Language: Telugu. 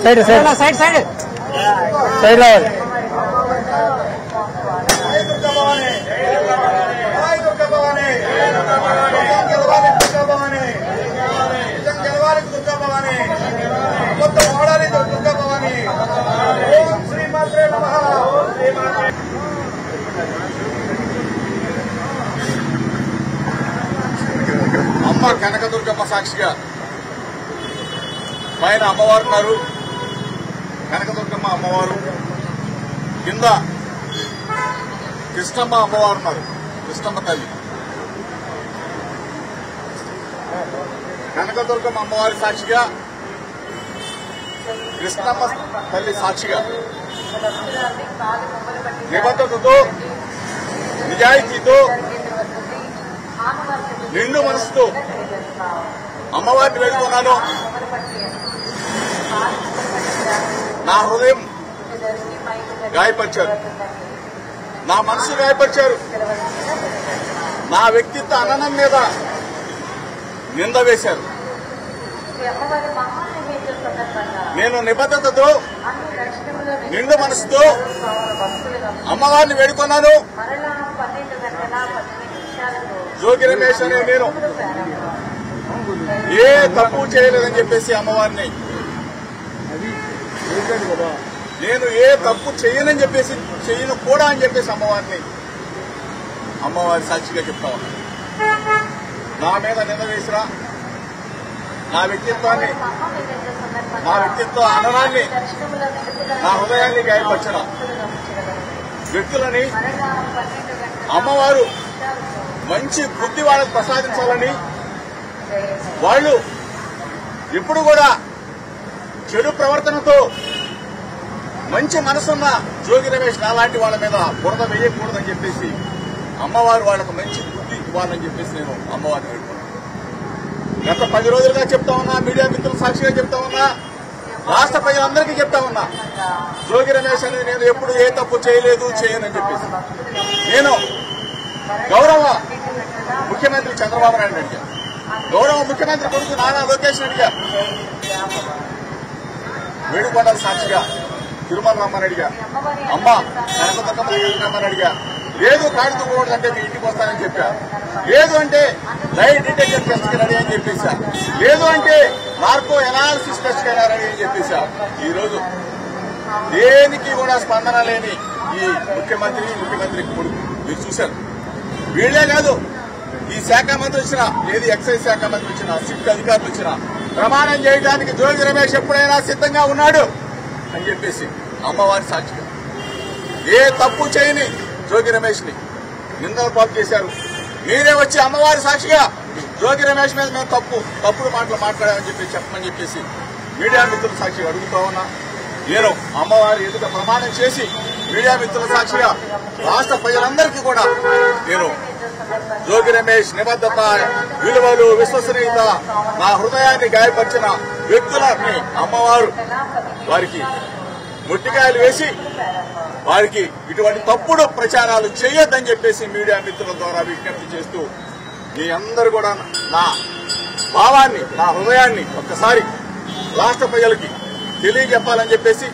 Side side side side side రావాలి. అమ్మ కనకదుర్గమ్మ సాక్షిగా పైన అమ్మవారు ఉన్నారు. కనకదుర్గమ్మ అమ్మవారు కింద కృష్ణమ్మ అమ్మవారు ఉన్నారు. కృష్ణమ్మ తల్లి కనకదుర్గమ్మ అమ్మవారి సాక్షిగా, కృష్ణమ్మ తల్లి సాక్షిగా నిబద్ధతతో, నిజాయితీతో, నిండు మనసుతో అమ్మవారిని వేడుకున్నాను. నా హృదయం గాయపరిచారు, నా మనసు గాయపరిచారు, నా వ్యక్తిత్వ అననం మీద నింద వేశారు. నేను నిబద్ధతతో, నిండు మనసుతో అమ్మవారిని వేడుకున్నాను. జోగి రమేష్ అనే నేను ఏ తప్పు చేయలేదని చెప్పేసి అమ్మవారిని, నేను ఏ తప్పు చేయనని చెప్పేసి, చేయను కూడా అని చెప్పేసి అమ్మవారి సాక్షిగా చెప్తా ఉన్నా. నా మీద నింద వేసినా, నా వ్యక్తిత్వ అననాన్ని, నా హృదయాన్ని గాయపరిచిన వ్యక్తులని అమ్మవారు మంచి బుద్ధి వాళ్ళకు ప్రసాదించాలని, వాళ్ళు ఎప్పుడు కూడా చెడు ప్రవర్తనతో మంచి మనసున్న జోగి రమేష్ నాలాంటి వాళ్ళ మీద బురద వేయకూడదని చెప్పేసి అమ్మవారు వాళ్ళకు మంచి బుద్ధి ఇవ్వాలని చెప్పేసి నేను అమ్మవారిని అడుగుతున్నాను. గత 10 రోజులుగా చెప్తా ఉన్నా, మీడియా మిత్రుల సాక్షిగా చెప్తా ఉన్నా, రాష్ట్ర ప్రజలందరికీ చెప్తా ఉన్నా, జోగి రమేష్ అనేది నేను ఎప్పుడు ఏ తప్పు చేయలేదు, చేయనని చెప్పేసి నేను గౌరవ ముఖ్యమంత్రి చంద్రబాబు నాయుడు అడిగా, గౌరవ ముఖ్యమంత్రి కొడుకు నారా లోకేష్ అడిగా, వేడుకొండల సాక్షిగా తిరుమల రమ్మని అడిగా, అమ్మ కనకదుర్గమ్మని అడిగా. లేదు కాడుతూ పోవడంటే మీ ఇంటికి వస్తానని చెప్పా, లేదు అంటే లైట్ డిటెక్షన్ టెస్ట్ కి రెడీ అని చెప్పేశా, లేదు అంటే నార్కో ఎనాలిసిస్ టెస్ట్ కి రెడీ అని చెప్పేశా. ఈ రోజు దేనికి కూడా స్పందన లేని ఈ ముఖ్యమంత్రి కొడుకు మీరు చూశారు. వీళ్లే కాదు, ఈ శాఖ మంత్రి వచ్చినా, ఏది ఎక్సైజ్ శాఖ మంత్రి వచ్చినా, సిట్ అధికారులు వచ్చినా ప్రమాణం చేయడానికి జోగి రమేష్ ఎప్పుడైనా సిద్ధంగా ఉన్నాడు అని చెప్పేసి అమ్మవారి సాక్షిగా ఏ తప్పు చేయని జోగి రమేష్ ని నిందల పాలు చేశారు. మీరే వచ్చి అమ్మవారి సాక్షిగా జోగి రమేష్ మీద మేము తప్పుడు మాటలు మాట్లాడామని చెప్పమని చెప్పేసి మీడియా మిత్రుల సాక్షిగా అడుగుతా ఉన్నా. నేను అమ్మవారి ఎదుట ప్రమాణం చేసి మీడియా మిత్రుల సాక్షిగా రాష్ట్ర ప్రజలందరికీ కూడా నేను జోగి రమేష్ నిబద్ధత, విలువలు, విశ్వసనీయత, నా హృదయాన్ని గాయపరిచిన వ్యక్తులని అమ్మవారు వారికి ముట్టికాయలు వేసి వారికి ఇటువంటి తప్పుడు ప్రచారాలు చేయొద్దని చెప్పేసి మీడియా మిత్రుల ద్వారా విజ్ఞప్తి చేస్తూ మీ అందరూ కూడా నా భావాన్ని, నా హృదయాన్ని ఒక్కసారి రాష్ట్ర ప్రజలకి తెలియజెప్పాలని చెప్పేసి